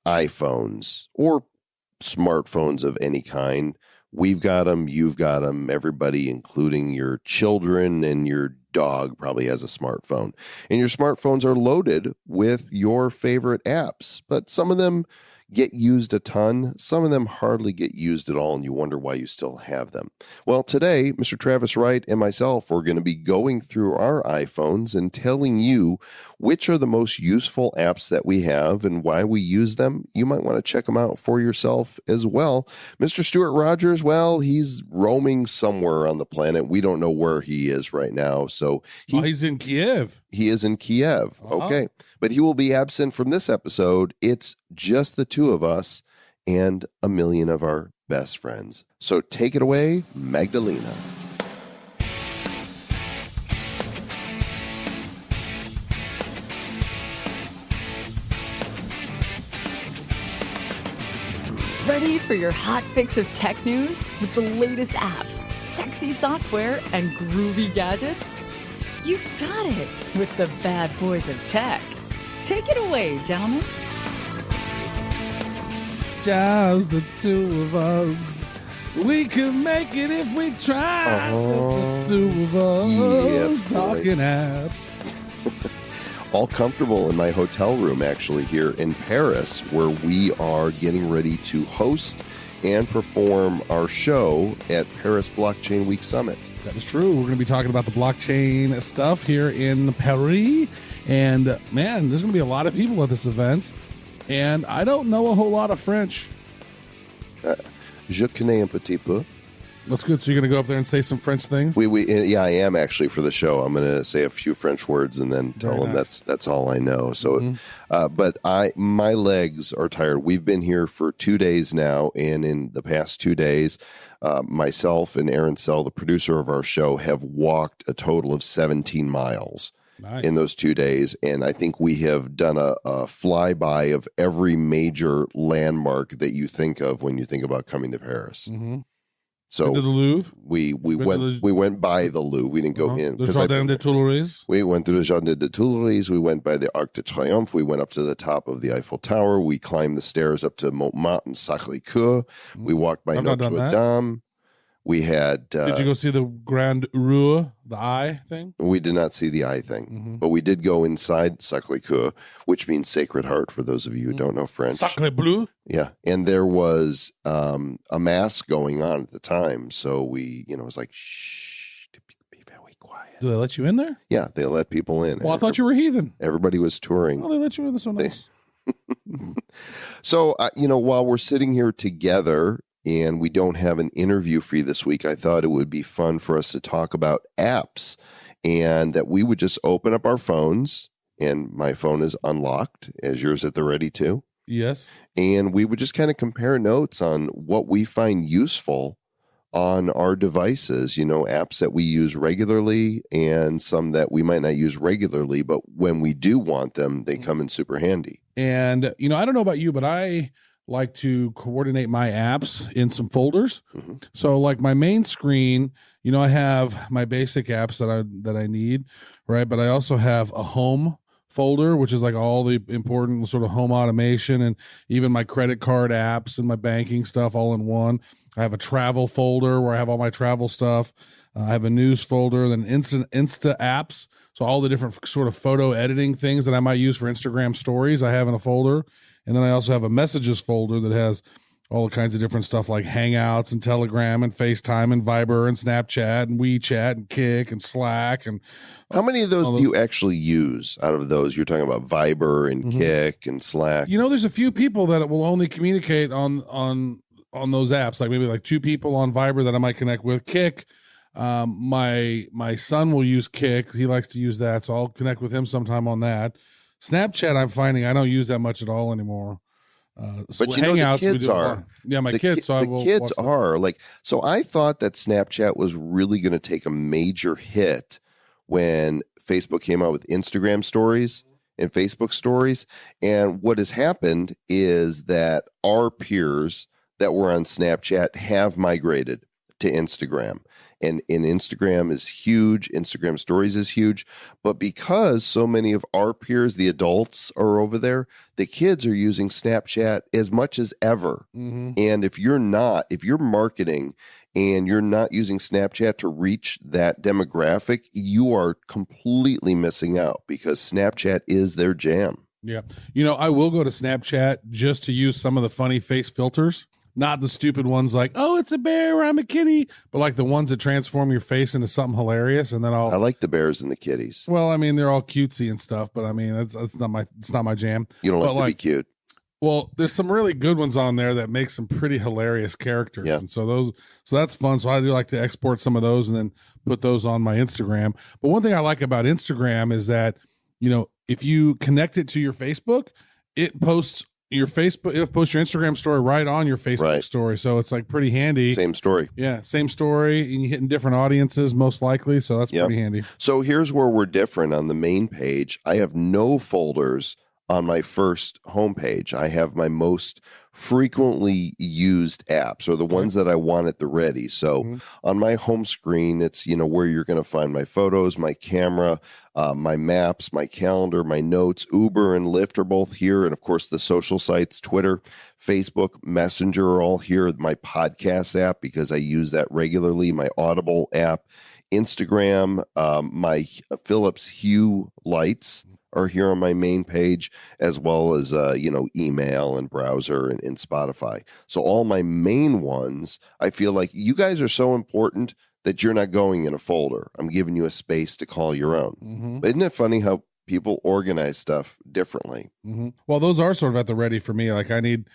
iPhones or smartphones of any kind. We've got them, you've got them, everybody, including your children and your dog probably has a smartphone. And your smartphones are loaded with your favorite apps, but some of them get used a ton. Some of them hardly get used at all, and you wonder why you still have them. Well, today, Mr. Travis Wright and myself are going to be going through our iPhones and telling you which are the most useful apps that we have and why we use them. You might want to check them out for yourself as well. Mr. Stuart Rogers, well, he's roaming somewhere on the planet. We don't know where he is right now. So he's in Kiev. He is in Kiev. Okay. But he will be absent from this episode. It's just the two of us and a million of our best friends. So take it away, Magdalena. Ready for your hot fix of tech news with the latest apps, sexy software, and groovy gadgets? You got it with the bad boys of tech. Take it away, gentlemen. Just the two of us. We could make it if we tried. Just the two of us talking apps. All comfortable in my hotel room, actually, here in Paris, where we are getting ready to host and perform our show at Paris Blockchain Week Summit. That is true. We're going to be talking about the blockchain stuff here in Paris. And, man, there's going to be a lot of people at this event. And I don't know a whole lot of French. Je connais un petit peu. That's good. So you're going to go up there and say some French things? Yeah, I am actually for the show. I'm going to say a few French words and then tell them that's all I know. So, but my legs are tired. We've been here for 2 days now, and in the past 2 days, myself and Aaron Sell, the producer of our show, have walked a total of 17 miles. Nice. In those 2 days. And I think we have done a flyby of every major landmark that you think of when you think about coming to Paris. Mm-hmm. So to the Louvre? We went by the Louvre. We didn't go in. The Jardin des Tuileries? We went through the Jardin des Tuileries. We went by the Arc de Triomphe. We went up to the top of the Eiffel Tower. We climbed the stairs up to Montmartre and Sacré-Cœur. We walked by Notre Dame. We had... did you go see the Grand Rue, the eye thing? We did not see the eye thing, but we did go inside Sacré-Cœur, which means Sacred Heart, for those of you who don't know French. Sacré Bleu? Yeah, and there was a mass going on at the time, so we, it was like, shh, be very quiet. Do they let you in there? Yeah, they let people in. Well, I thought you were heathen. Everybody was touring. Oh, they let you in. That's so nice. So, while we're sitting here together, and we don't have an interview for you this week, I thought it would be fun for us to talk about apps, and that we would just open up our phones, and my phone is unlocked, as yours at the ready too. Yes. And we would just kind of compare notes on what we find useful on our devices, apps that we use regularly and some that we might not use regularly, but when we do want them, they come in super handy. And, I don't know about you, but I like to coordinate my apps in some folders. Mm-hmm. So like my main screen, I have my basic apps that I need, right? But I also have a home folder, which is like all the important sort of home automation and even my credit card apps and my banking stuff all in one. I have a travel folder where I have all my travel stuff. I have a news folder, then Insta apps. So all the different sort of photo editing things that I might use for Instagram stories, I have in a folder. And then I also have a messages folder that has all kinds of different stuff like Hangouts and Telegram and FaceTime and Viber and Snapchat and WeChat and Kik and Slack. And how many of those do you actually use out of those? You're talking about Viber and Kik and Slack. There's a few people that will only communicate on those apps, like maybe like 2 people on Viber that I might connect with. Kik, my son will use Kik. He likes to use that, so I'll connect with him sometime on that. Snapchat, I'm finding I don't use that much at all anymore. But Hangouts, the kids are. Yeah, my kids. So the kids are like. So I thought that Snapchat was really going to take a major hit when Facebook came out with Instagram stories and Facebook stories. And what has happened is that our peers that were on Snapchat have migrated. to Instagram. And Instagram is huge. Instagram stories is huge. But because so many of our peers, the adults, are over there, the kids are using Snapchat as much as ever. And if you're marketing and you're not using Snapchat to reach that demographic, you are completely missing out because Snapchat is their jam. Yeah. I will go to Snapchat just to use some of the funny face filters. Not the stupid ones like, oh, it's a bear, or I'm a kitty, but like the ones that transform your face into something hilarious. And then I like the bears and the kitties. Well, I mean, they're all cutesy and stuff, but I mean, it's not my jam. You don't like to be cute. Well, there's some really good ones on there that make some pretty hilarious characters. Yeah. And so that's fun. So I do like to export some of those and then put those on my Instagram. But one thing I like about Instagram is that, if you connect it to your Facebook, it posts your Instagram story right on your Facebook story. So it's like pretty handy. Same story. Yeah, same story. And you're hitting different audiences most likely. So that's pretty handy. So here's where we're different on the main page. I have no folders on my first homepage. I have my most frequently used apps or the ones that I want at the ready. So on my home screen, it's, where you're going to find my photos, my camera, my maps, my calendar, my notes. Uber and Lyft are both here. And of course, the social sites, Twitter, Facebook, Messenger are all here. My podcast app, because I use that regularly, my Audible app, Instagram, my Philips Hue lights are here on my main page, as well as, email and browser and Spotify. So all my main ones, I feel like you guys are so important that you're not going in a folder. I'm giving you a space to call your own. But isn't it funny how people organize stuff differently? Well, those are sort of at the ready for me. Like I need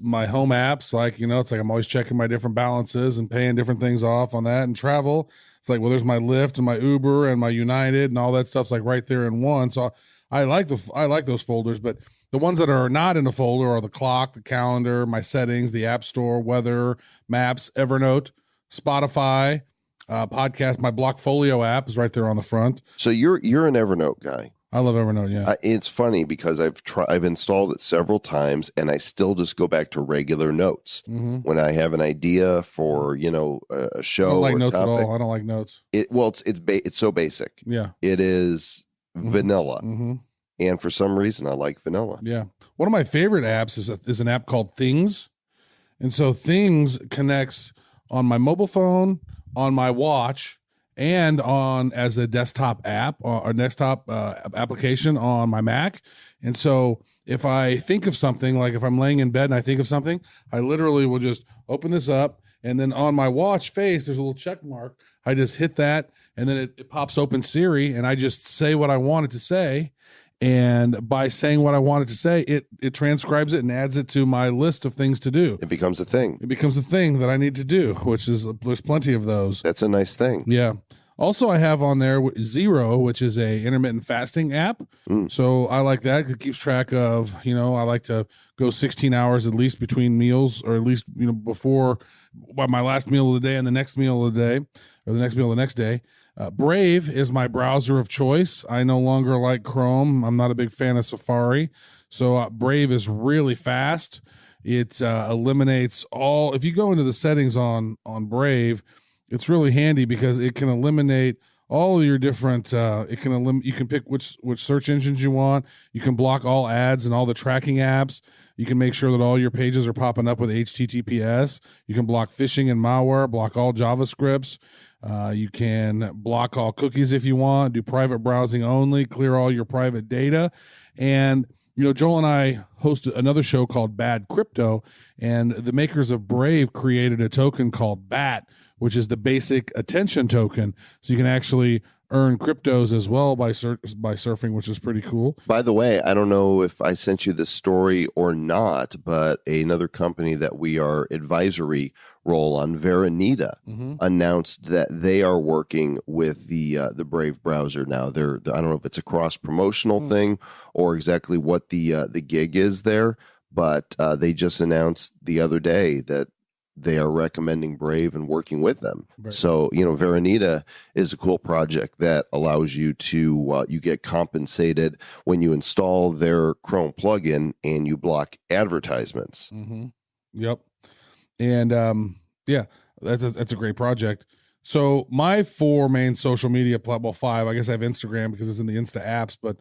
my home apps, like, it's like I'm always checking my different balances and paying different things off on that. And travel, it's like, well, there's my Lyft and my Uber and my United and all that stuff's like right there in one. So I like those folders, but the ones that are not in a folder are the clock, the calendar, my settings, the app store, weather, maps, Evernote, Spotify, podcast. My Blockfolio app is right there on the front. So you're an Evernote guy. I love Evernote. Yeah, it's funny because I've installed it several times, and I still just go back to regular notes when I have an idea for a show. I don't like or notes topic. at all. I don't like notes. It's so basic. Yeah, it is vanilla, and for some reason I like vanilla. Yeah, one of my favorite apps is an app called Things, and so Things connects on my mobile phone, on my watch, and on as a desktop app or desktop application on my Mac. And so if I think of something, like if I'm laying in bed and I think of something, I literally will just open this up, and then on my watch face, there's a little check mark. I just hit that, and then it pops open Siri, and I just say what I want it to say. And by saying what I want it to say, it transcribes it and adds it to my list of things to do. It becomes a thing. It becomes a thing that I need to do, which is, there's plenty of those. That's a nice thing. Yeah. Also, I have on there Zero, which is a intermittent fasting app. So I like that. It keeps track of, I like to go 16 hours at least between meals, or at least, before my last meal of the day and the next meal of the day, or the next meal the next day. Brave is my browser of choice. I no longer like Chrome. I'm not a big fan of Safari. So Brave is really fast. It eliminates all, if you go into the settings on Brave, it's really handy because it can eliminate all your different, you can pick which search engines you want. You can block all ads and all the tracking apps. You can make sure that all your pages are popping up with HTTPS. You can block phishing and malware, block all JavaScripts. You can block all cookies if you want, do private browsing only, clear all your private data. And, Joel and I host another show called Bad Crypto, and the makers of Brave created a token called BAT, which is the basic attention token. So you can actually earn cryptos as well by surfing, which is pretty cool. By the way, I don't know if I sent you this story or not, but another company that we are advisory role on, Veronita, announced that they are working with the Brave browser now. I don't know if it's a cross promotional thing or exactly what the gig is there, but they just announced the other day that they are recommending Brave and working with them. Right. So, Veronita is a cool project that allows you to, you get compensated when you install their Chrome plugin and you block advertisements. Yep. And, that's a great project. So my 4 main social media well, 5, I guess I have Instagram because it's in the Insta apps, but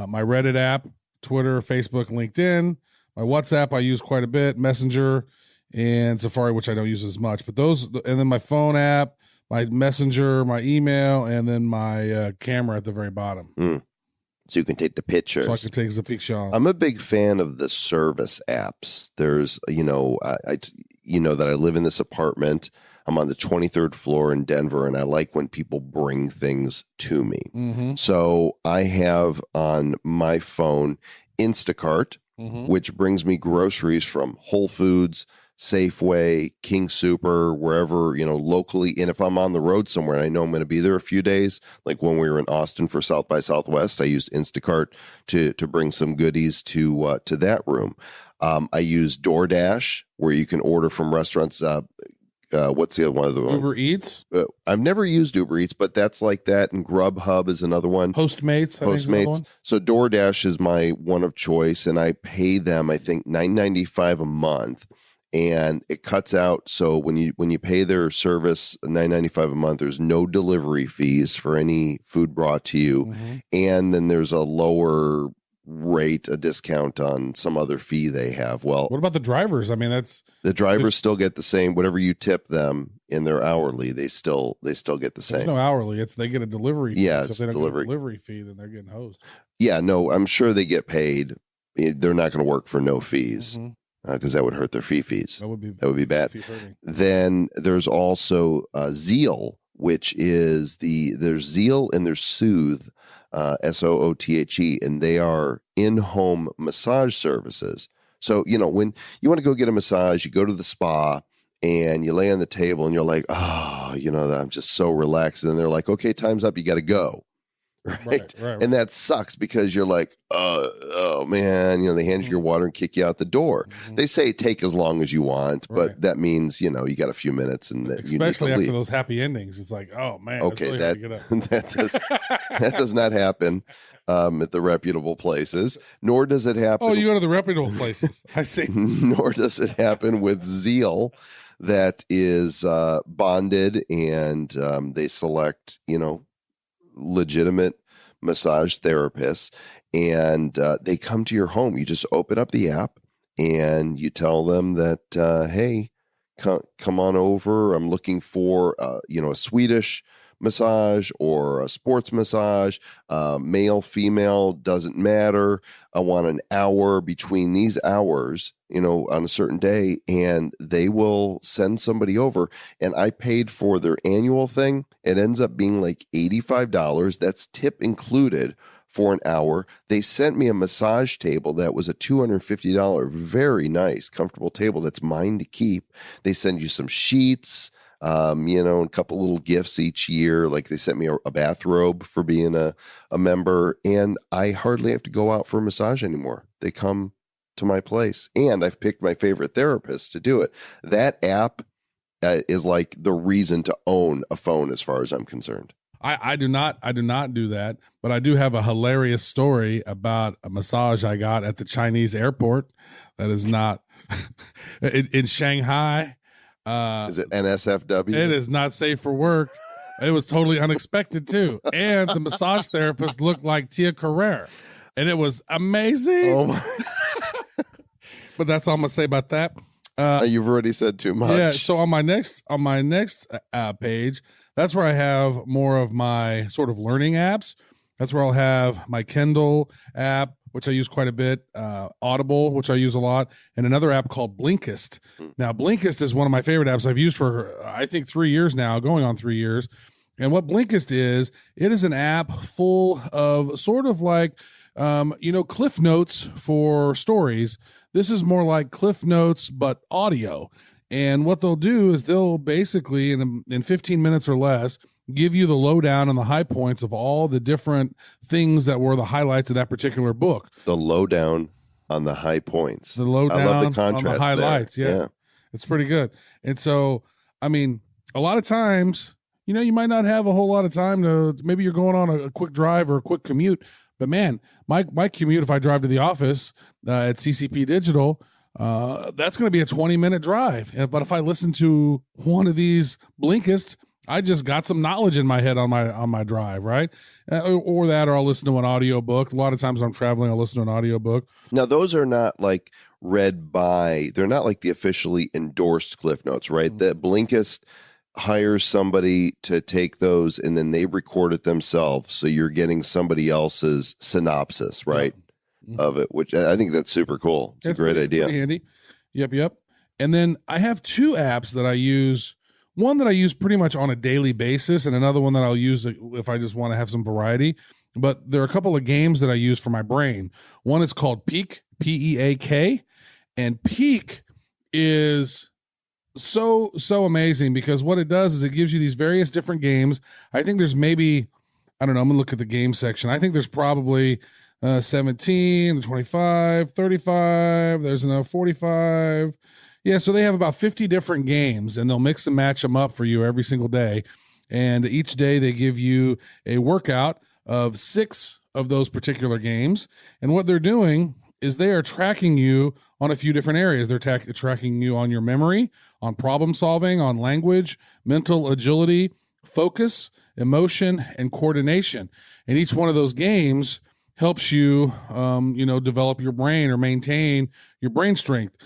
my Reddit app, Twitter, Facebook, LinkedIn, my WhatsApp I use quite a bit, Messenger, and Safari, which I don't use as much. But those, and then my phone app, my Messenger, my email, and then my camera at the very bottom. So you can take the pictures. So I can take the picture. I'm a big fan of the service apps. There's, I that I live in this apartment. I'm on the 23rd floor in Denver, and I like when people bring things to me. Mm-hmm. So I have on my phone Instacart, which brings me groceries from Whole Foods, Safeway, King Super, wherever, locally. And if I'm on the road somewhere and I know I'm going to be there a few days, like when we were in Austin for South by Southwest, I used Instacart to bring some goodies to that room. I use DoorDash, where you can order from restaurants. What's the other one? Uber Eats? I've never used Uber Eats, but that's like that. And Grubhub is another one. Postmates. I think is another one. So DoorDash is my one of choice, and I pay them, I think, $9.95 a month. And it cuts out. So when you pay their service $9.95 a month, there's no delivery fees for any food brought to you. And then there's a lower rate, a discount on some other fee they have. Well, what about the drivers? I mean, that's the drivers still get the same. Whatever you tip them in their hourly, they still get the same. There's no hourly. They get a delivery fee. Yeah, so if they don't get a delivery fee, then they're getting hosed. Yeah, no, I'm sure they get paid. They're not going to work for no fees. Because that would hurt their fees. That would be bad. Then there's also Zeal, which is there's Zeal and there's Soothe, Soothe, and they are in-home massage services. So, when you want to go get a massage, you go to the spa and you lay on the table and you're like, I'm just so relaxed. And they're like, okay, time's up. You got to go. Right? And that sucks because you're like, oh man, they hand you your water and kick you out the door. They say take as long as you want, but that means, you got a few minutes and especially after those happy endings. It's like, oh man, okay, really that does not happen at the reputable places, nor does it happen. Oh, you go to the reputable places. I see. Nor does it happen with Zeal. That is bonded, and they select, legitimate massage therapists, and they come to your home. You just open up the app and you tell them that, hey, come on over. I'm looking for, a Swedish massage or a sports massage, male, female, doesn't matter. I want an hour between these hours, on a certain day, and they will send somebody over. And I paid for their annual thing. It ends up being like $85. That's tip included for an hour. They sent me a massage table that was a $250, very nice, comfortable table that's mine to keep. They send you some sheets, a couple little gifts each year. Like they sent me a bathrobe for being a member, and I hardly have to go out for a massage anymore. They come to my place, and I've picked my favorite therapist to do it. That app is like the reason to own a phone as far as I'm concerned. I do not do that, but I do have a hilarious story about a massage I got at the Chinese airport. That is not in Shanghai. Is it NSFW? It is not safe for work. It was totally unexpected too. And the massage therapist looked like Tia Carrere, and it was amazing. Oh my. But that's all I'm gonna say about that. You've already said too much. Yeah. So on my next page, that's where I have more of my sort of learning apps. That's where I'll have my Kindle app, which I use quite a bit, Audible, which I use a lot, and another app called Blinkist. Now, Blinkist is one of my favorite apps I've used for, I think, 3 years now, going on 3 years. And what Blinkist is, it is an app full of sort of like, Cliff Notes for stories. This is more like Cliff Notes, but audio. And what they'll do is they'll basically, in 15 minutes or less, give you the lowdown and the high points of all the different things that were the highlights of that particular book. The lowdown on the high points. The lowdown I love the contrast on the highlights. Yeah. It's pretty good. And so, I mean, a lot of times, you might not have a whole lot of time maybe you're going on a quick drive or a quick commute. But man, my commute, if I drive to the office at CCP Digital, that's going to be a 20-minute drive. But if I listen to one of these Blinkists, I just got some knowledge in my head on my drive, right? Or I'll listen to an audiobook. A lot of times I'm traveling, I'll listen to an audiobook. Now, those are not like they're not like the officially endorsed Cliff Notes, right? Mm-hmm. The Blinkist hires somebody to take those and then they record it themselves. So you're getting somebody else's synopsis, right? Yeah. Of it, which I think that's super cool. It's a great idea. Pretty handy. Yep. And then I have two apps that I use. One that I use pretty much on a daily basis, and another one that I'll use if I just want to have some variety. But there are a couple of games that I use for my brain. One is called Peak, P-E-A-K, and Peak is so amazing because what it does is it gives you these various different games. I think there's maybe, I don't know, I'm gonna look at the game section. I think there's probably 17, 25, 35, there's 45. Yeah, so they have about 50 different games, and they'll mix and match them up for you every single day. And each day they give you a workout of 6 of those particular games. And what they're doing is they are tracking you on a few different areas. They're tracking you on your memory, on problem solving, on language, mental agility, focus, emotion, and coordination. And each one of those games helps you, develop your brain or maintain your brain strength.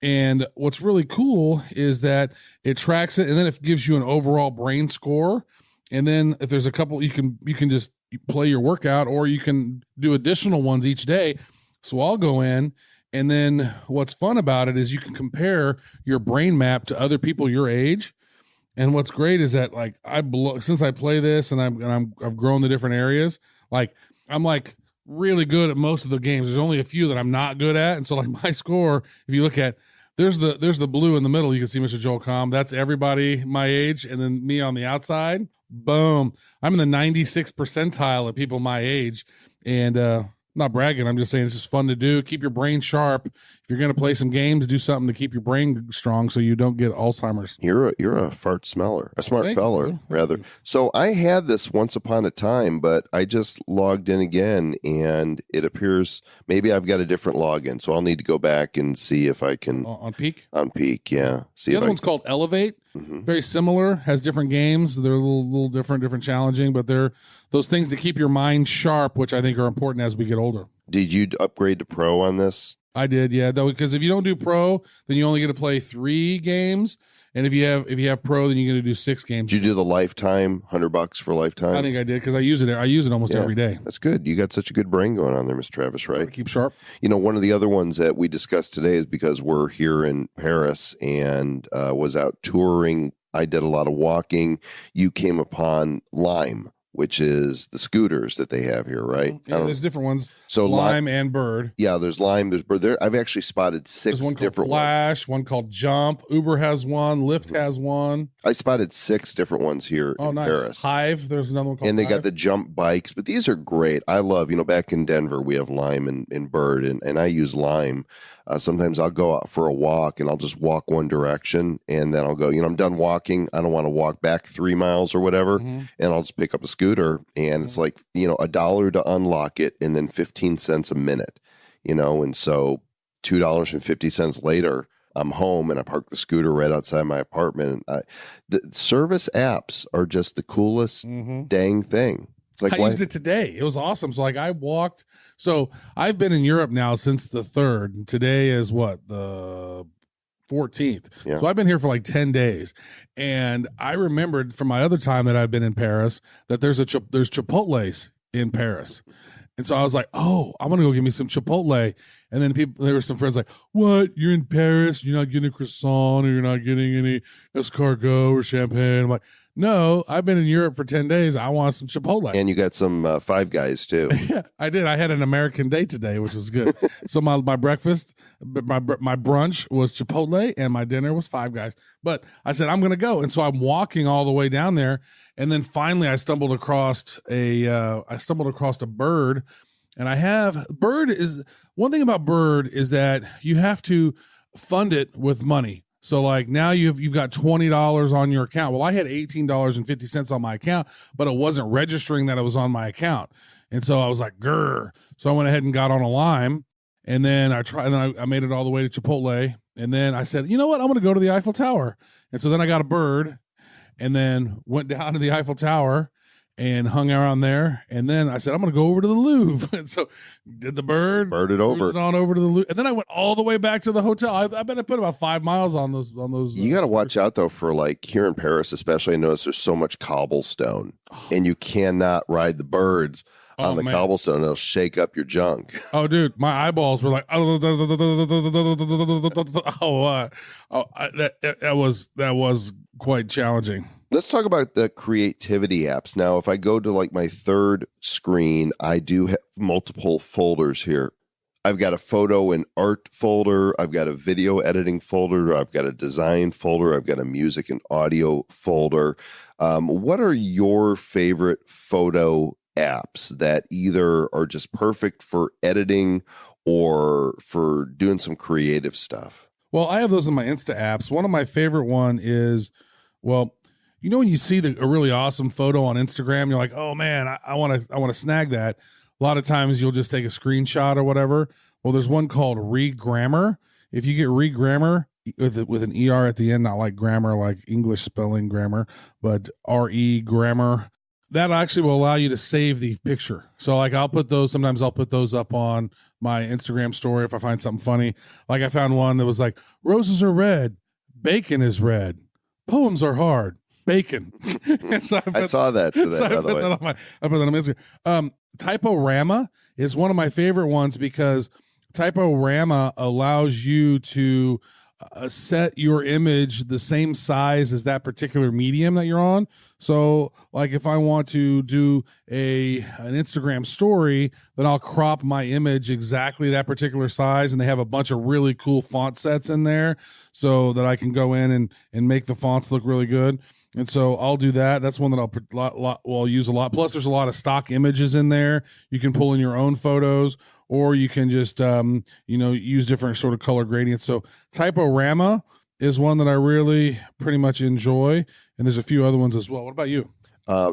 And what's really cool is that it tracks it, and then it gives you an overall brain score. And then if there's a couple, you can just play your workout, or you can do additional ones each day. So I'll go in, and then what's fun about it is you can compare your brain map to other people your age. And what's great is that like since I play this and I've grown the different areas, like I'm like really good at most of the games. There's only a few that I'm not good at, and so like my score, if you look at there's the blue in the middle, you can see Mr. Joel Comm. That's everybody my age, and then me on the outside. Boom, I'm in the 96th percentile of people my age, and not bragging. I'm just saying it's just fun to do. Keep your brain sharp. If you're going to play some games, do something to keep your brain strong so you don't get Alzheimer's. You're a fart smeller, a smart feller, rather. So I had this once upon a time, but I just logged in again, and it appears maybe I've got a different login. So I'll need to go back and see if I can. On Peak? On Peak, yeah. The other one's called Elevate. Mm-hmm. Very similar, has different games. They're a little different challenging, but they're those things to keep your mind sharp, which I think are important as we get older. Did you upgrade to Pro on this? I did, yeah. Though, because if you don't do Pro, then you only get to play 3 games, and if you have Pro, then you're going to do 6 games. Did you do the lifetime $100 for lifetime? I think I did because I use it. I use it almost every day. That's good. You got such a good brain going on there, Mr. Travis. Right? Keep sharp. You know, one of the other ones that we discussed today is because we're here in Paris and was out touring. I did a lot of walking. You came upon Lime, which is the scooters that they have here, right? Yeah, there's different ones. So Lime and Bird. Yeah, there's Lime, there's Bird. I've actually spotted 6 there's one different called Flash, ones. One called Jump. Uber has one. Lyft has one. I spotted 6 different ones here in Paris. Hive, there's another one called And they Hive. got the Jump bikes, but these are great. I love, back in Denver, we have Lime and Bird, and I use Lime. Sometimes I'll go out for a walk and I'll just walk one direction, and then I'll go, I'm done walking. I don't want to walk back 3 miles or whatever. Mm-hmm. And I'll just pick up a scooter, and it's like, $1 to unlock it, and then 15 cents a minute, and so $2.50 later, I'm home and I park the scooter right outside my apartment. The service apps are just the coolest dang thing. Like, I used it today. It was awesome. So I walked. So I've been in Europe now since the 3rd. Today is what, the 14th. Yeah. So I've been here for like 10 days. And I remembered from my other time that I've been in Paris that there's Chipotle's in Paris. And so I was like, oh, I'm going to go get me some Chipotle. And then there were some friends like, what? You're in Paris? You're not getting a croissant, or you're not getting any escargot or champagne? I'm like, no, I've been in Europe for 10 days. I want some Chipotle. And you got some Five Guys too. Yeah, I did. I had an American day today, which was good. So my breakfast, my brunch was Chipotle, and my dinner was Five Guys. But I said, I'm going to go. And so I'm walking all the way down there. And then finally I stumbled across a Bird. And Bird is one thing about Bird is that you have to fund it with money. So like now you've got $20 on your account. Well, I had $18.50 on my account, but it wasn't registering that it was on my account. And so I was like, grr. So I went ahead and got on a Lime, And then I made it all the way to Chipotle. And then I said, you know what? I'm going to go to the Eiffel Tower. And so then I got a bird and then went down to the Eiffel Tower and hung around there. And then I said, I'm going to go over to the Louvre. And so did the bird. Bird it over. On over to the Louvre. And then I went all the way back to the hotel. I bet I put about 5 miles on those. You got to watch out, though, for like here in Paris, especially. I notice there's so much cobblestone and you cannot ride the birds on the cobblestone. It'll shake up your junk. Oh, dude, my eyeballs were like, that was quite challenging. Let's talk about the creativity apps. Now, if I go to like my third screen, I do have multiple folders here. I've got a photo and art folder. I've got a video editing folder. I've got a design folder. I've got a music and audio folder. What are your favorite photo apps that either are just perfect for editing or for doing some creative stuff? Well, I have those in my Insta apps. One of my favorite one is, well, you know, when you see a really awesome photo on Instagram, you're like, oh man, I want to snag that. A lot of times you'll just take a screenshot or whatever. Well, there's one called Regrammar. If you get Regrammar with an ER at the end, not like grammar, like English spelling grammar, but RE grammar, that actually will allow you to save the picture. So like sometimes I'll put those up on my Instagram story if I find something funny. Like I found one that was like, roses are red, bacon is red, poems are hard, bacon. So I saw that today, so by the way. I put that on my Instagram. Typorama is one of my favorite ones because Typorama allows you to set your image the same size as that particular medium that you're on. So like if I want to do an Instagram story, then I'll crop my image exactly that particular size. And they have a bunch of really cool font sets in there so that I can go in and make the fonts look really good. And so I'll do that. That's one that I'll use a lot. Plus there's a lot of stock images in there. You can pull in your own photos, or you can just, use different sort of color gradients. So Typorama is one that I really pretty much enjoy. And there's a few other ones as well. What about you?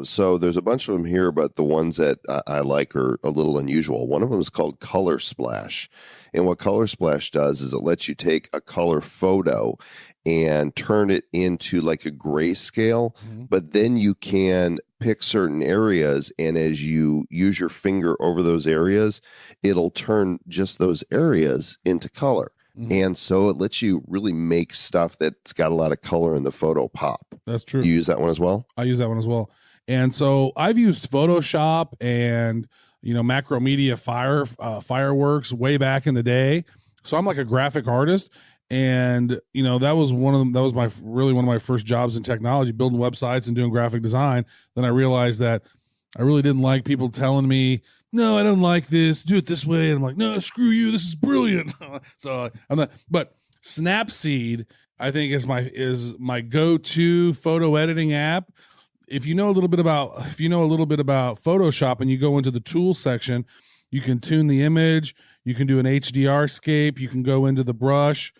So there's a bunch of them here, but the ones that I like are a little unusual. One of them is called Color Splash. And what Color Splash does is it lets you take a color photo and turn it into like a grayscale, but then you can pick certain areas, and as you use your finger over those areas, it'll turn just those areas into color. And so it lets you really make stuff that's got a lot of color in the photo pop. That's true. You use that one as well? I use that one as well. And so I've used Photoshop and, Macromedia fireworks way back in the day. So I'm like a graphic artist. And, that was one of my first jobs in technology, building websites and doing graphic design. Then I realized that I really didn't like people telling me, no, I don't like this, do it this way. And I'm like, no, screw you, this is brilliant. So I'm not, but Snapseed, I think is my go-to photo editing app. If you know a little bit about Photoshop and you go into the tools section, you can tune the image, you can do an HDR scape, you can go into the brush,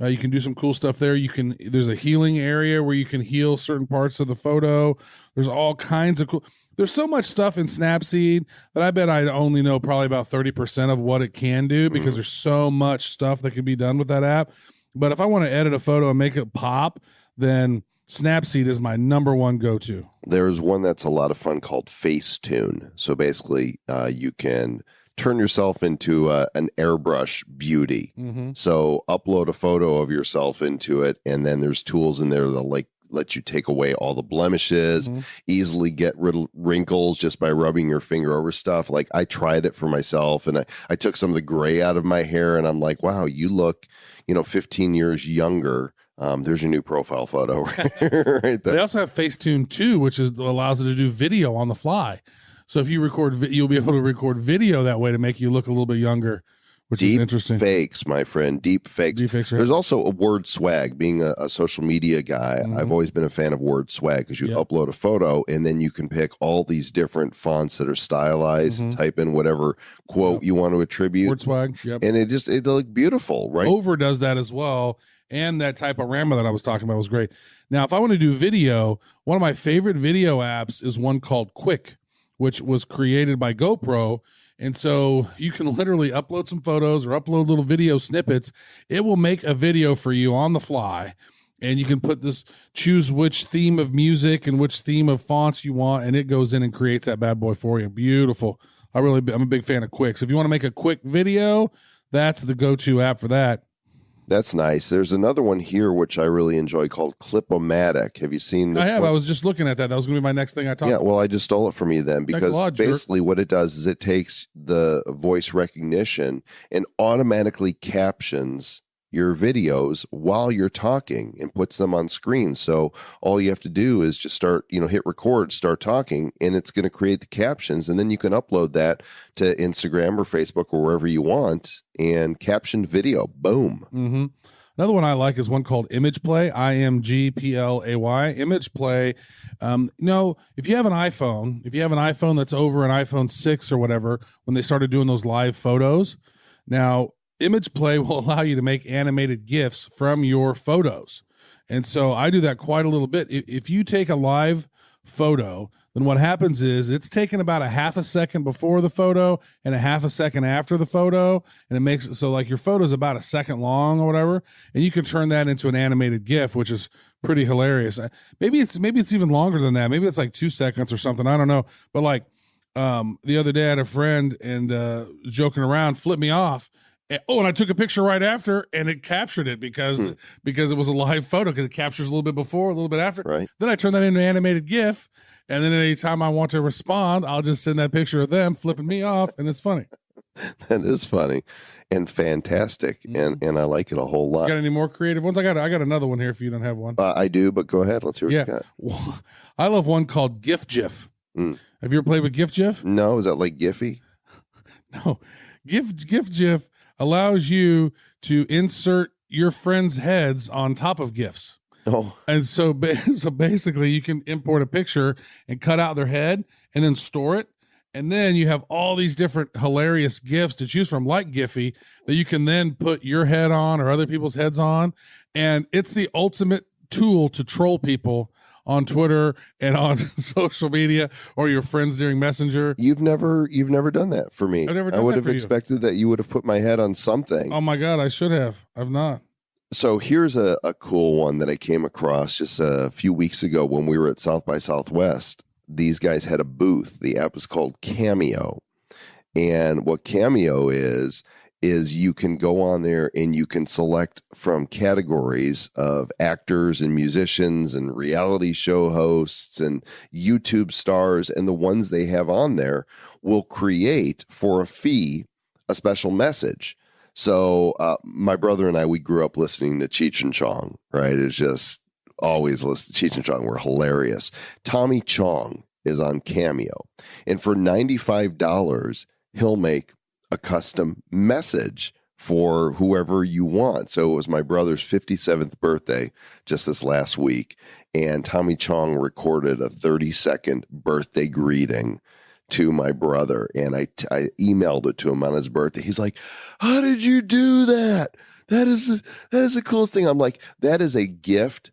you can do some cool stuff there. There's a healing area where you can heal certain parts of the photo. There's all kinds of cool. There's so much stuff in Snapseed that I bet I only know probably about 30% of what it can do because there's so much stuff that can be done with that app. But if I want to edit a photo and make it pop, then Snapseed is my number one go-to. There's one that's a lot of fun called Facetune. So basically, you can turn yourself into an airbrush beauty. So upload a photo of yourself into it, and then there's tools in there that let you take away all the blemishes, easily get rid of wrinkles just by rubbing your finger over stuff. Like I tried it for myself, and I took some of the gray out of my hair, and I'm like, wow, you look, 15 years younger. There's your new profile photo right there. They also have Facetune 2, which allows it to do video on the fly. So if you record, you'll be able to record video that way to make you look a little bit younger, which is interesting. Deep fakes, my friend. Deep fakes. Deep fakes, right? There's also a word swag. Being a social media guy, I've always been a fan of word swag because you upload a photo and then you can pick all these different fonts that are stylized, type in whatever quote you want to attribute. Word swag, and it look beautiful, right? Over does that as well. And that Typorama that I was talking about was great. Now, if I want to do video, one of my favorite video apps is one called Quick, which was created by GoPro. And so you can literally upload some photos or upload little video snippets. It will make a video for you on the fly. And you can choose which theme of music and which theme of fonts you want, and it goes in and creates that bad boy for you. Beautiful. I'm a big fan of Quicks. If you want to make a quick video, that's the go-to app for that. That's nice. There's another one here which I really enjoy called Clip-O-Matic. Have you seen this? I have. one? I was just looking at that. That was going to be my next thing I talked about. Well, I just stole it from you then, because basically what it does is it takes the voice recognition and automatically captions your videos while you're talking and puts them on screen. So all you have to do is just start, hit record, start talking, and it's going to create the captions. And then you can upload that to Instagram or Facebook or wherever you want and captioned video. Boom. Mm-hmm. Another one I like is one called Image Play, IMGPLAY, Image Play. If you have an iPhone that's over an iPhone 6 or whatever, when they started doing those live photos, now Image Play will allow you to make animated GIFs from your photos. And so I do that quite a little bit. If you take a live photo, then what happens is it's taken about a half a second before the photo and a half a second after the photo. And it makes it so like your photo is about a second long or whatever. And you can turn that into an animated GIF, which is pretty hilarious. Maybe it's even longer than that. Maybe it's like 2 seconds or something. I don't know. But like the other day I had a friend and joking around, flipped me off. And I took a picture right after, and it captured it because it was a live photo, because it captures a little bit before, a little bit after. Right. Then I turn that into an animated GIF, and then anytime I want to respond, I'll just send that picture of them flipping me off, and it's funny. That is funny and fantastic, and I like it a whole lot. You got any more creative ones? I got another one here if you don't have one. I do, but go ahead. Let's hear what you got. I love one called GIF. Have you ever played with GIF? No, is that like Giphy? No, GIF allows you to insert your friends' heads on top of GIFs. Oh, and so basically you can import a picture and cut out their head and then store it. And then you have all these different hilarious GIFs to choose from, like Giphy, that you can then put your head on or other people's heads on. And it's the ultimate tool to troll people on Twitter and on social media, or your friends during Messenger. You've never done that for me. I would have expected that you would have put my head on something. Oh my God, I should have. I've not. So here's a cool one that I came across just a few weeks ago when we were at South by Southwest. These guys had a booth. The app is called Cameo. And what Cameo is you can go on there and you can select from categories of actors and musicians and reality show hosts and YouTube stars, and the ones they have on there will create for a fee a special message. So my brother and I, we grew up listening to Cheech and Chong, right? It's just always listen to Cheech and Chong. We're hilarious. Tommy Chong is on Cameo, and for $95, he'll make a custom message for whoever you want. So it was my brother's 57th birthday just this last week, and Tommy Chong recorded a 30-second birthday greeting to my brother, and I emailed it to him on his birthday. He's like, "How did you do that? That is the coolest thing." I'm like, that is a gift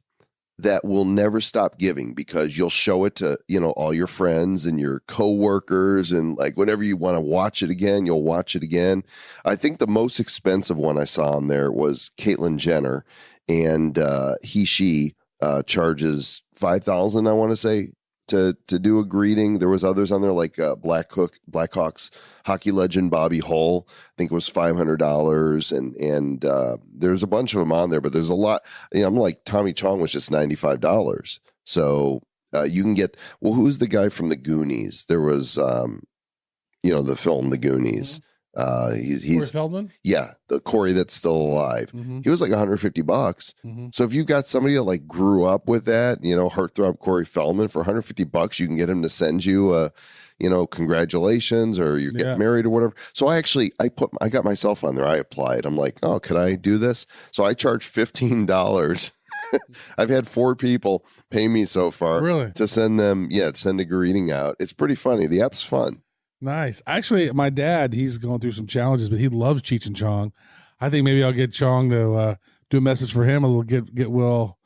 that will never stop giving, because you'll show it to, all your friends and your coworkers, and like whenever you want to watch it again, you'll watch it again. I think the most expensive one I saw on there was Caitlyn Jenner, and she charges $5,000, I want to say, to do a greeting. There was others on there like Blackhawks hockey legend Bobby Hull. I think it was $500, and there's a bunch of them on there, but there's a lot. I'm like, Tommy Chong was just $95. So you can get, who's the guy from the Goonies? There was the film The Goonies. He's Corey Feldman? Yeah, the Corey that's still alive. He was like $150. So if you've got somebody that like grew up with that, heartthrob Corey Feldman, for $150, you can get him to send you congratulations, or you're getting married or whatever. So I got myself on there. I applied. I'm like, oh, could I do this? So I charge $15. I've had 4 people pay me so far to send a greeting out. It's pretty funny. The app's fun. Nice. Actually, my dad, he's going through some challenges, but he loves Cheech and Chong. I think maybe I'll get Chong to do a message for him, a little get well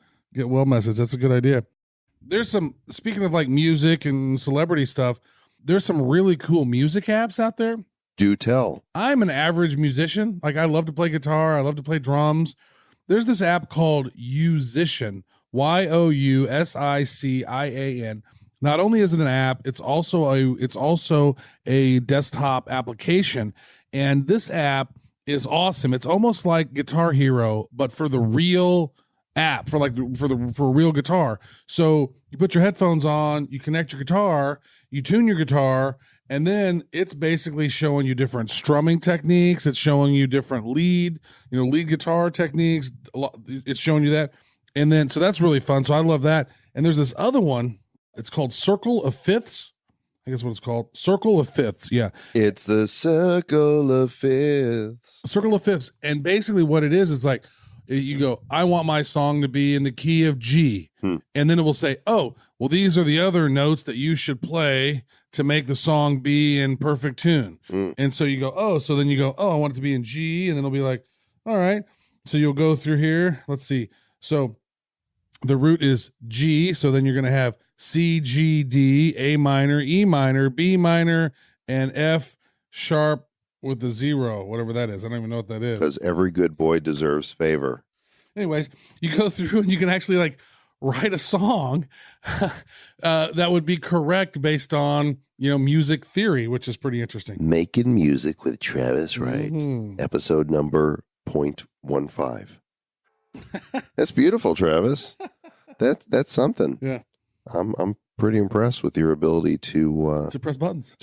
message. That's a good idea. There's speaking of like music and celebrity stuff, there's some really cool music apps out there. Do tell. I'm an average musician. Like, I love to play guitar. I love to play drums. There's this app called Yousician, YOUSICIAN. Not only is it an app, it's also a desktop application. And this app is awesome. It's almost like Guitar Hero, but for the real app, for a real guitar. So you put your headphones on, you connect your guitar, you tune your guitar, and then it's basically showing you different strumming techniques. It's showing you different lead guitar techniques. It's showing you that. And then, so that's really fun. So I love that. And there's this other one. It's called Circle of Fifths. I guess what it's called. Circle of Fifths. Yeah. It's the Circle of Fifths. Circle of Fifths. And basically what it is like, you go, I want my song to be in the key of G. And then it will say, oh, well, these are the other notes that you should play to make the song be in perfect tune. And so you go, oh, so then you go, oh, I want it to be in G. And then it'll be like, all right. So you'll go through here. Let's see. So the root is G. So then you're going to have C, G, D, A minor, E minor, B minor, and F sharp with the 0, whatever that is. I don't even know what that is. Because every good boy deserves favor. Anyways, you go through and you can actually like write a song that would be correct based on, music theory, which is pretty interesting. Making music with Travis Wright. Episode number 0.15. That's beautiful, Travis. That's something. Yeah. I'm pretty impressed with your ability to press buttons.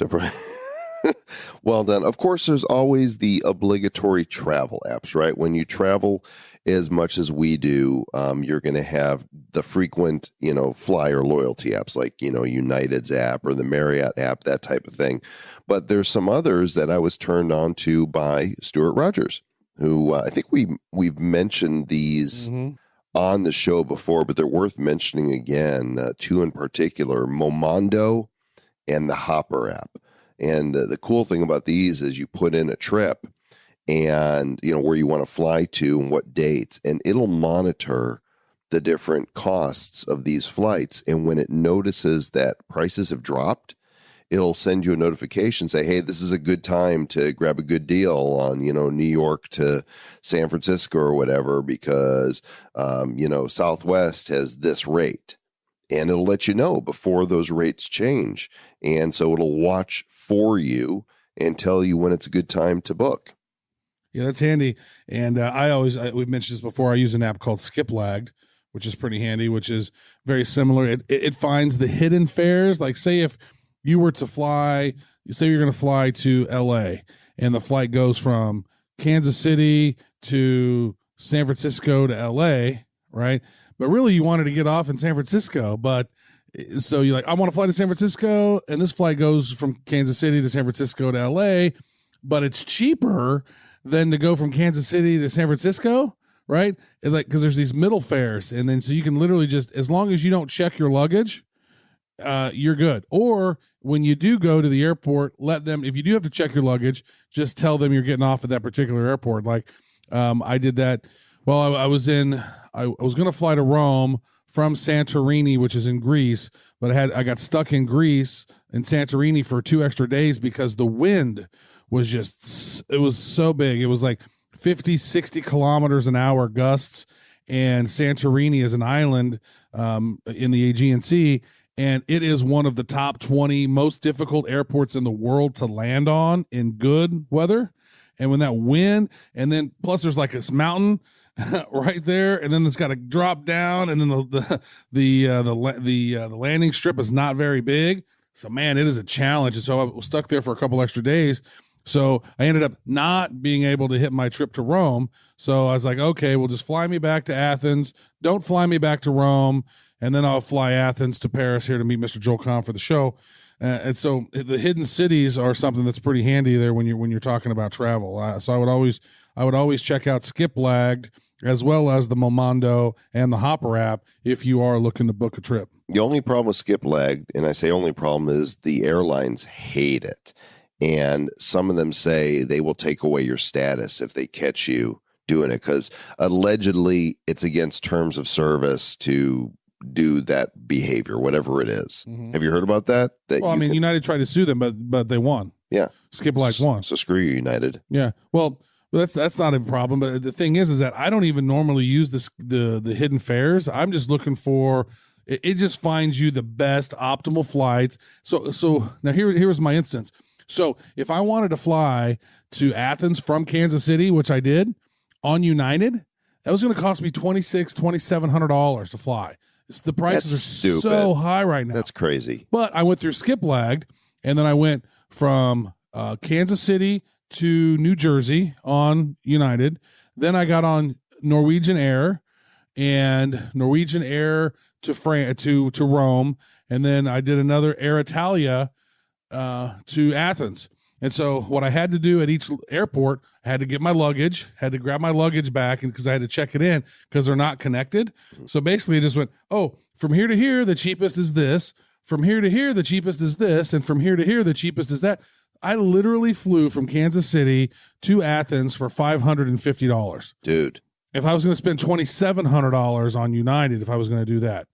Well done. Of course, there's always the obligatory travel apps, right? When you travel as much as we do, you're going to have the frequent, flyer loyalty apps like, United's app or the Marriott app, that type of thing. But there's some others that I was turned on to by Stuart Rogers, who I think we've mentioned these on the show before, but they're worth mentioning again. Two in particular, Momondo and the Hopper app. And the cool thing about these is you put in a trip and, where you want to fly to and what dates, and it'll monitor the different costs of these flights. And when it notices that prices have dropped, it'll send you a notification, say, hey, this is a good time to grab a good deal on, New York to San Francisco or whatever, because, Southwest has this rate. And it'll let you know before those rates change. And so it'll watch for you and tell you when it's a good time to book. Yeah, that's handy. And we've mentioned this before, I use an app called Skiplagged, which is pretty handy, which is very similar. It finds the hidden fares. Like, say if you were to fly, say you're going to fly to LA and the flight goes from Kansas City to San Francisco to LA, right? But really, you wanted to get off in San Francisco. But so you're like, I want to fly to San Francisco. And this flight goes from Kansas City to San Francisco to LA. But it's cheaper than to go from Kansas City to San Francisco, right? Because there's these middle fares. And then so you can literally just, as long as you don't check your luggage, you're good. Or when you do go to the airport, let them, if you do have to check your luggage, just tell them you're getting off at that particular airport. Like I did that. Well, I was going to fly to Rome from Santorini, which is in Greece, but I got stuck in Greece in Santorini for 2 extra days because the wind was it was so big. It was like 50, 60 kilometers an hour gusts. And Santorini is an island in the Aegean Sea. And it is one of the top 20 most difficult airports in the world to land on in good weather. And when that wind, and then plus there's like this mountain right there, and then it's got to drop down, and then the landing strip is not very big. So man, it is a challenge. And so I was stuck there for a couple extra days. So I ended up not being able to hit my trip to Rome. So I was like, okay, well, just fly me back to Athens. Don't fly me back to Rome. And then I'll fly Athens to Paris here to meet Mr. Joel Kahn for the show. And so the hidden cities are something that's pretty handy there when you're talking about travel. So I would always check out Skiplagged as well as the Momondo and the Hopper app if you are looking to book a trip. The only problem with Skiplagged, and I say only problem, is the airlines hate it. And some of them say they will take away your status if they catch you doing it, because allegedly it's against terms of service to do that behavior, whatever it is. Mm-hmm. Have you heard about that? Well, I mean, United tried to sue them, but they won. Yeah. Skiplag won. So screw you, United. Yeah. Well, that's not a problem. But the thing is that I don't even normally use the hidden fares. I'm just looking for it. Just finds you the best optimal flights. So now here's my instance. So if I wanted to fly to Athens from Kansas City, which I did on United, that was going to cost me $2,700 to fly. The prices That's are stupid. so high right now. That's crazy. But I went through Skiplag, and then I went from Kansas City to New Jersey on United. Then I got on Norwegian Air and Norwegian Air to Rome, and then I did another Air Italia to Athens. And so what I had to do at each airport, I had to get my luggage, had to grab my luggage back, and because I had to check it in because they're not connected. So basically, it just went, oh, from here to here, the cheapest is this. From here to here, the cheapest is this. And from here to here, the cheapest is that. I literally flew from Kansas City to Athens for $550. Dude, If I was going to spend $2,700 on United, if I was going to do that.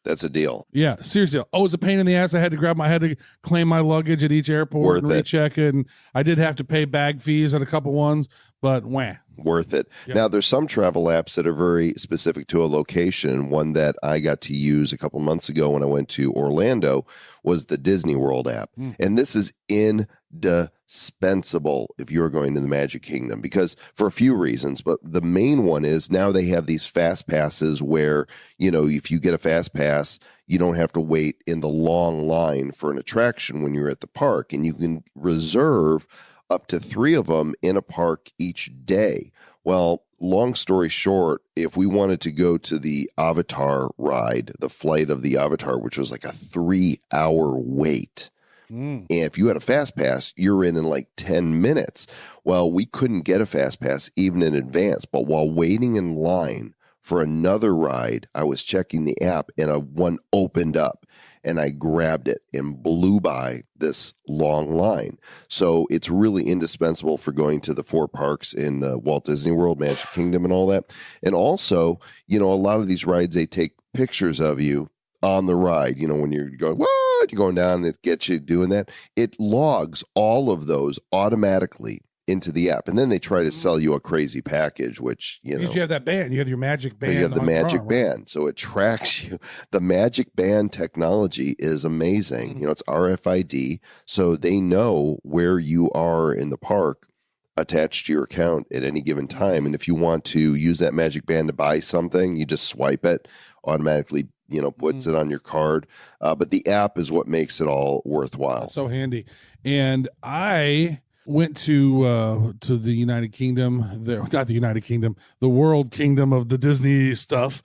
that's a deal. Yeah, seriously. Oh, it was a pain in the ass. I had to claim my luggage at each airport and recheck it. And I did have to pay bag fees at a couple ones, but wah. Worth it. Yep. Now, there's some travel apps that are very specific to a location. One that I got to use a couple months ago when I went to Orlando was the Disney World app. And this is indispensable if you're going to the Magic Kingdom, because for a few reasons, but the main one is now they have these fast passes where, if you get a fast pass, you don't have to wait in the long line for an attraction when you're at the park, and you can reserve up to 3 of them in a park each day. Well, long story short, if we wanted to go to the Avatar ride, the flight of the Avatar, which was like a 3-hour wait, and if you had a fast pass, you're in like 10 minutes. Well, we couldn't get a fast pass even in advance, but while waiting in line for another ride, I was checking the app and one opened up. And I grabbed it and blew by this long line. So it's really indispensable for going to the 4 parks in the Walt Disney World, Magic Kingdom, and all that. And also, a lot of these rides, they take pictures of you on the ride. When you're going, what? You're going down and it gets you doing that. It logs all of those automatically into the app, and then they try to sell you a crazy package, which because you have that band, you have your Magic Band. You have the Magic arm, Band, right? so it tracks you. The Magic Band technology is amazing. It's RFID, so they know where you are in the park attached to your account at any given time. And if you want to use that Magic Band to buy something, you just swipe it, automatically puts it on your card. But the app is what makes it all worthwhile. That's so handy. And I went to the United Kingdom, not the United Kingdom, the World Kingdom of the Disney stuff,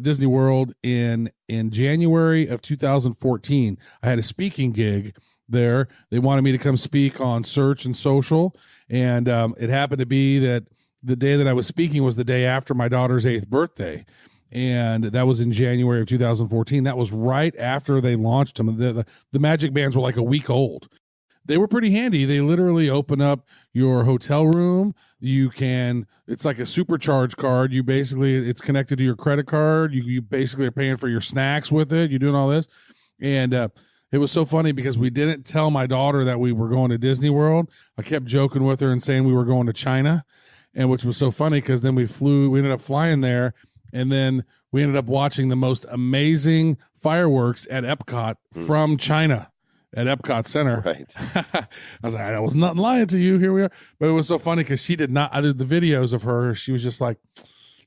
Disney World in January of 2014. I had a speaking gig there. They wanted me to come speak on search and social, and it happened to be that the day that I was speaking was the day after my daughter's 8th birthday. And that was in January of 2014. That was right after they launched them. The Magic Bands were like a week old. They were pretty handy. They literally open up your hotel room. It's like a supercharge card. It's connected to your credit card. You basically are paying for your snacks with it. You're doing all this. And it was so funny because we didn't tell my daughter that we were going to Disney World. I kept joking with her and saying we were going to China, and which was so funny because then we ended up flying there, and then we ended up watching the most amazing fireworks at Epcot from China. At Epcot Center. Right. I was like, I was not lying to you. Here we are. But it was so funny because she did not, I did the videos of her. She was just like,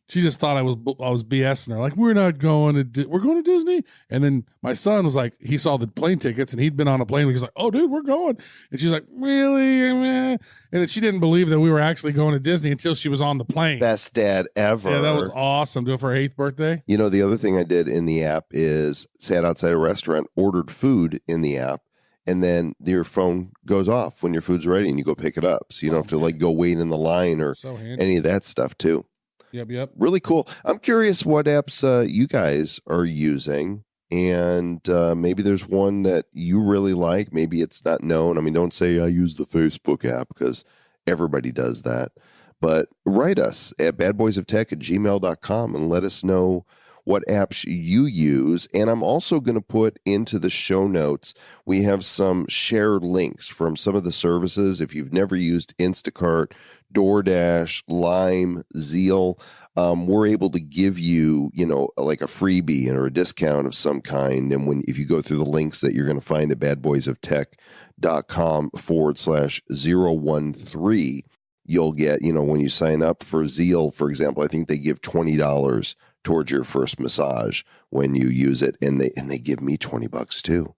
she just thought I was BSing her. Like, we're not going to, we're going to Disney. And then my son was like, he saw the plane tickets and he'd been on a plane. He's like, oh, dude, we're going. And she's like, really? And then she didn't believe that we were actually going to Disney until she was on the plane. Best dad ever. Yeah, that was awesome. Do it for her 8th birthday. The other thing I did in the app is sat outside a restaurant, ordered food in the app, and then your phone goes off when your food's ready and you go pick it up. So you don't have to go wait in the line or any of that stuff too. Yep. Really cool. I'm curious what apps you guys are using, and maybe there's one that you really like. Maybe it's not known. I mean, don't say I use the Facebook app because everybody does that. But write us at badboysoftech@gmail.com and let us know what apps you use. And I'm also going to put into the show notes, we have some shared links from some of the services. If you've never used Instacart, DoorDash, Lime, Zeal, we're able to give you, like a freebie or a discount of some kind. And if you go through the links that you're going to find at badboysoftech.com/013, you'll get, when you sign up for Zeal, for example, I think they give $20 towards your first massage when you use it. And they give me $20 too.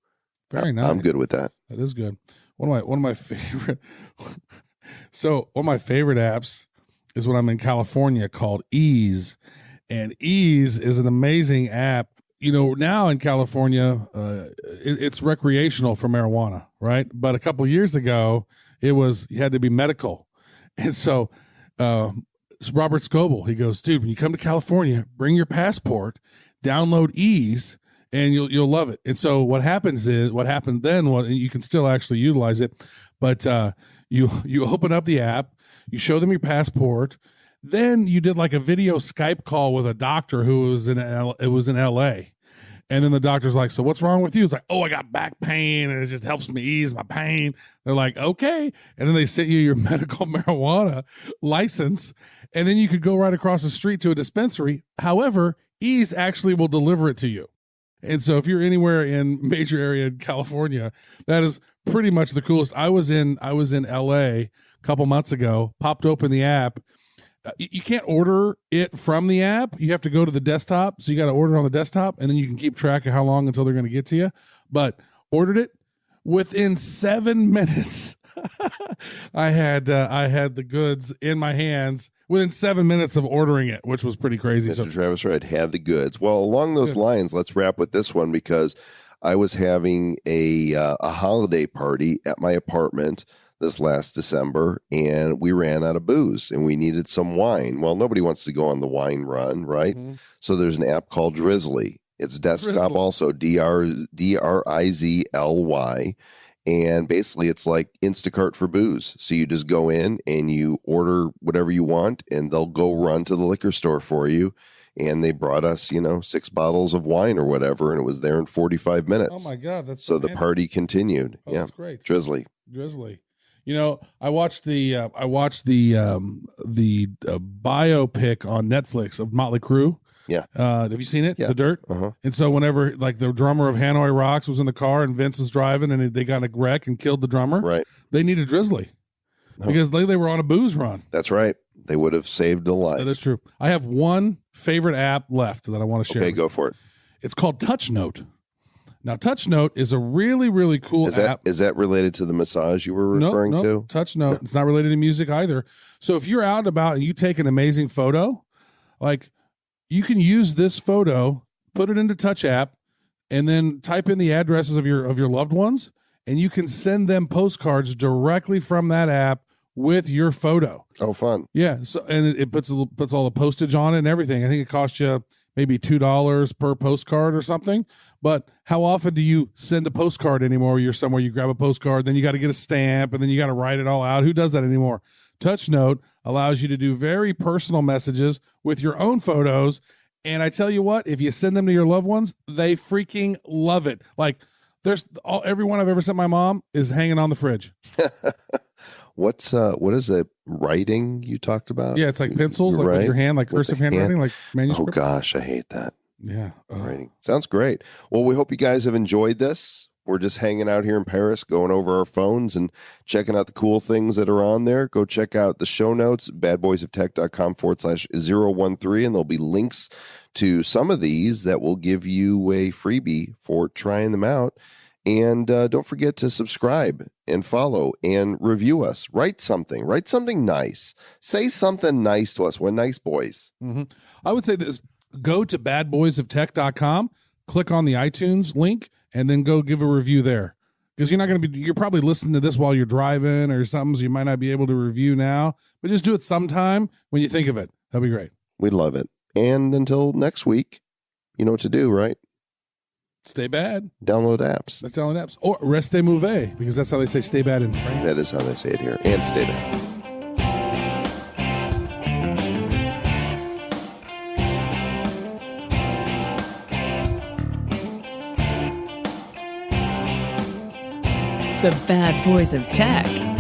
Very nice. I'm good with that. That is good. One of my favorite. So one of my favorite apps is when I'm in California, called Ease. And Ease is an amazing app. Now in California, it's recreational for marijuana, right? But a couple years ago, you had to be medical. And so Robert Scoble, he goes, dude, when you come to California, bring your passport, download Ease, and you'll love it. And so what happened then was, you can still actually utilize it, but you open up the app, you show them your passport, then you did like a video Skype call with a doctor who was in LA. And then the doctor's like, so what's wrong with you? It's like, oh, I got back pain and it just helps me ease my pain. They're like, okay. And then they sent you your medical marijuana license. And then you could go right across the street to a dispensary. However, Ease actually will deliver it to you. And so if you're anywhere in major area in California, that is pretty much the coolest. I was in LA a couple months ago, popped open the app. You can't order it from the app. You have to go to the desktop. So you got to order on the desktop, and then you can keep track of how long until they're going to get to you. But ordered it within 7 minutes. I had the goods in my hands within 7 minutes of ordering it, which was pretty crazy. Mr. Travis Wright had the goods. Well, along those lines, let's wrap with this one, because I was having a holiday party at my apartment this last December, and we ran out of booze and we needed some wine. Well, nobody wants to go on the wine run, right? Mm-hmm. So there's an app called Drizzly. It's desktop also, DRIZLY. And basically it's like Instacart for booze. So you just go in and you order whatever you want, and they'll go run to the liquor store for you. And they brought us, 6 bottles of wine or whatever, and it was there in 45 minutes. Oh my God. That's so the party continued. Oh, yeah. That's great. Drizzly. I watched the biopic on Netflix of Motley Crue. Yeah. Have you seen it? Yeah. The Dirt? Uh-huh. And so whenever, like, the drummer of Hanoi Rocks was in the car and Vince was driving and they got in a wreck and killed the drummer, right? They needed Drizzly because they were on a booze run. That's right. They would have saved a life. That is true. I have one favorite app left that I want to share. Okay, go for it. It's called TouchNote. Now, TouchNote is a really, really cool app. Is that related to the massage you were referring to? TouchNote. No. It's not related to music either. So if you're out and about and you take an amazing photo, like, you can use this photo, put it into Touch app, and then type in the addresses of your loved ones, and you can send them postcards directly from that app with your photo. Oh, fun. Yeah. So, and it puts all the postage on it and everything. I think it costs you maybe $2 per postcard or something. But how often do you send a postcard anymore? You're somewhere, you grab a postcard, then you got to get a stamp, and then you got to write it all out. Who does that anymore? TouchNote allows you to do very personal messages with your own photos. And I tell you what, if you send them to your loved ones, they freaking love it. Like, every one I've ever sent my mom is hanging on the fridge. What is it? Writing you talked about? Yeah, it's like pencils, like with your hand, like cursive handwriting, like manuscript. Oh gosh, I hate that. Yeah. Writing. Sounds great. Well, we hope you guys have enjoyed this. We're just hanging out here in Paris, going over our phones and checking out the cool things that are on there. Go check out the show notes, badboysoftech.com/013, and there'll be links to some of these that will give you a freebie for trying them out. And don't forget to subscribe and follow and review us. Write something nice. Say something nice to us. We're nice boys. Mm-hmm. I would say this: go to badboysoftech.com, click on the iTunes link, and then go give a review there. Because you're probably listening to this while you're driving or something, so you might not be able to review now. But just do it sometime when you think of it. That'd be great. We'd love it. And until next week, you know what to do, right? Stay bad. Download apps. Let's download apps. Or restez mauvais, because that's how they say stay bad in France. That is how they say it here. And stay bad. The bad boys of tech.